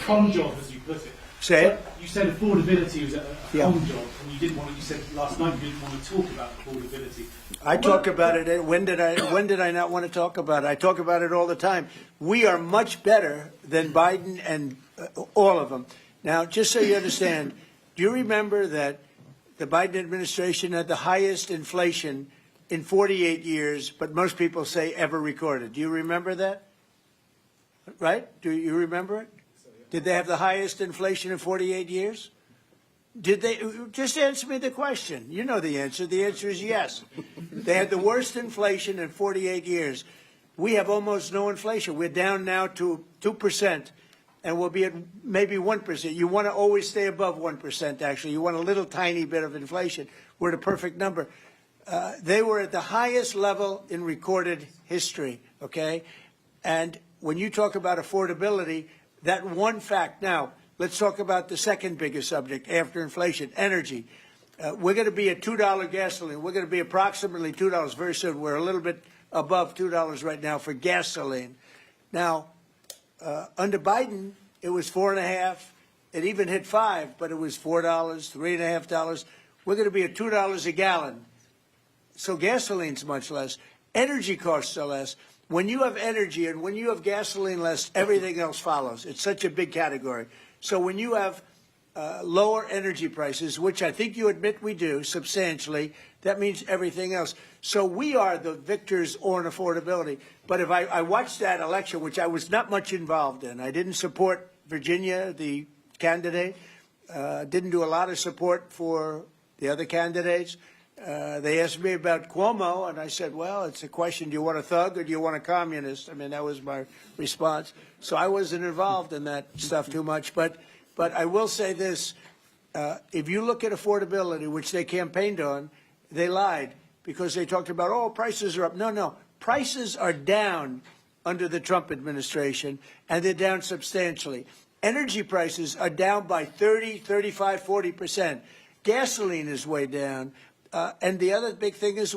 con job, as you put it. Say it. You said affordability was a Yeah. con job, and you didn't want. You said last night you didn't want to talk about affordability. I talk about it. When did I not want to talk about it? I talk about it all the time. We are much better than Biden and all of them. Now, just so you understand, do you remember that the Biden administration had the highest inflation in 48 years, but most people say ever recorded? Do you remember that? Right? Do you remember it? Did they have the highest inflation in 48 years? Did they? Just answer me the question. You know the answer. The answer is yes. They had the worst inflation in 48 years. We have almost no inflation. We're down now to 2%, and we'll be at maybe 1%. You want to always stay above 1%, actually. You want a little tiny bit of inflation. We're at a perfect number. They were at the highest level in recorded history, okay? And when you talk about affordability, that one fact. Now, let's talk about the second biggest subject after inflation, energy. We're going to be at $2 gasoline. We're going to be approximately $2 very soon. We're a little bit above $2 right now for gasoline. Now, under Biden, it was $4.50. It even hit $5, but it was $4, $3.50. We're going to be at $2 a gallon. So gasoline's much less. Energy costs are less. When you have energy and when you have gasoline less, everything else follows. It's such a big category. So when you have lower energy prices, which I think you admit we do substantially, that means everything else. So we are the victors on affordability. But if I watched that election, which I was not much involved in, I didn't support Virginia, the candidate, didn't do a lot of support for the other candidates. They asked me about Cuomo, and I said, well, it's a question, do you want a thug or do you want a communist? I mean, that was my response. So I wasn't involved in that stuff too much. But I will say this. If you look at affordability, which they campaigned on, they lied because they talked about, oh, prices are up. No. Prices are down under the Trump administration, and they're down substantially. Energy prices are down by 30, 35, 40%. Gasoline is way down. And the other big thing is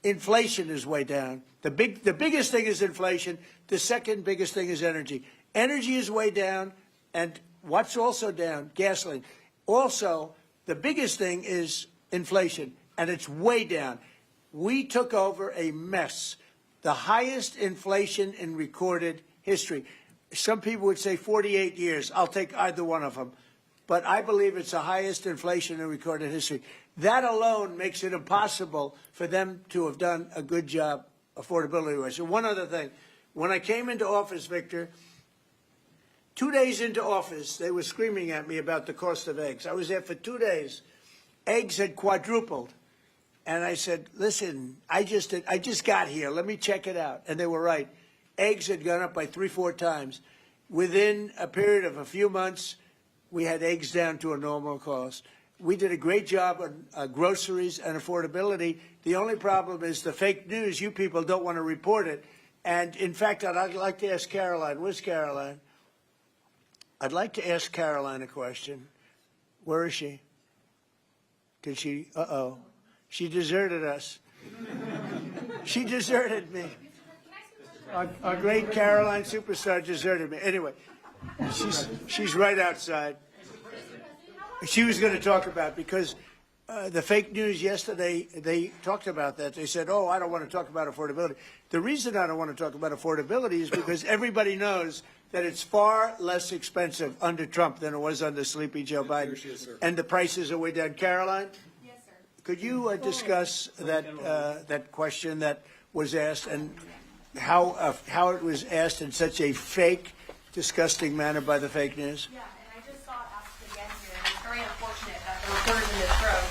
inflation is way down. The biggest thing is inflation. The second biggest thing is energy. Energy is way down, and what's also down? Gasoline. Also, the biggest thing is inflation, and it's way down. We took over a mess, the highest inflation in recorded history. Some people would say 48 years. I'll take either one of them. But I believe it's the highest inflation in recorded history. That alone makes it impossible for them to have done a good job affordability-wise. And one other thing. When I came into office, Victor, 2 days into office, they were screaming at me about the cost of eggs. I was there for 2 days. Eggs had quadrupled. And I said, listen, I just got here. Let me check it out. And they were right. Eggs had gone up by 3-4 times. Within a period of a few months, we had eggs down to a normal cost. We did a great job on groceries and affordability. The only problem is the fake news. You people don't want to report it. And, in fact, I'd like to ask Karoline. Where's Karoline? I'd like to ask Karoline a question. Where is she? Did she? Uh-oh. She deserted us. She deserted me. Our great Karoline superstar deserted me. Anyway, she's right outside. She was going to talk about, because the fake news yesterday, they talked about that. They said, oh, I don't want to talk about affordability. The reason I don't want to talk about affordability is because everybody knows that it's far less expensive under Trump than it was under Sleepy Joe Biden. And the prices are way down. Karoline? Yes, sir. Could you discuss that question that was asked and how it was asked in such a fake, disgusting manner by the fake news? Yeah, and I just saw it asked again here, and it's very unfortunate that the reporters in this room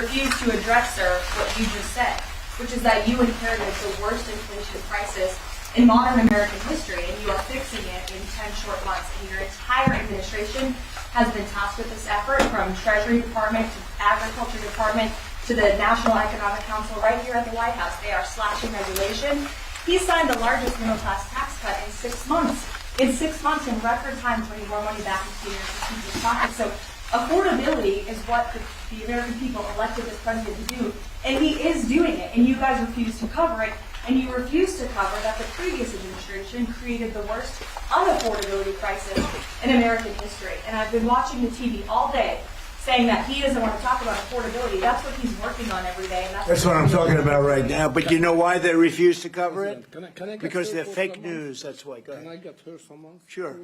refuse to address, sir, what you just said, which is that you inherited the worst inflation crisis in modern American history, and you are fixing it in 10 short months. And your entire administration has been tasked with this effort, from Treasury Department to Agriculture Department to the National Economic Council right here at the White House. They are slashing regulation. He signed the largest middle-class tax cut in 6 months. In 6 months, in record time, putting more money back into your people's pockets. So affordability is what the American people elected this president to do, and he is doing it, and you guys refuse to cover it, and you refuse to cover that the previous administration created the worst unaffordability crisis in American history. And I've been watching the TV all day saying that he doesn't want to talk about affordability. That's what he's working on every day. And That's what I'm talking about right now. But you know why they refuse to cover it? Can I get Because they're heard for fake someone? news. That's why. Go Can ahead. I get heard someone? Sure.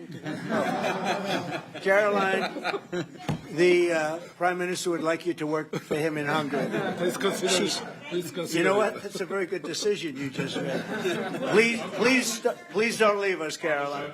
Caroline, the Prime Minister would like you to work for him in Hungary. Please consider. Please consider. You know what? That's a very good decision you just made. Please don't leave us, Caroline.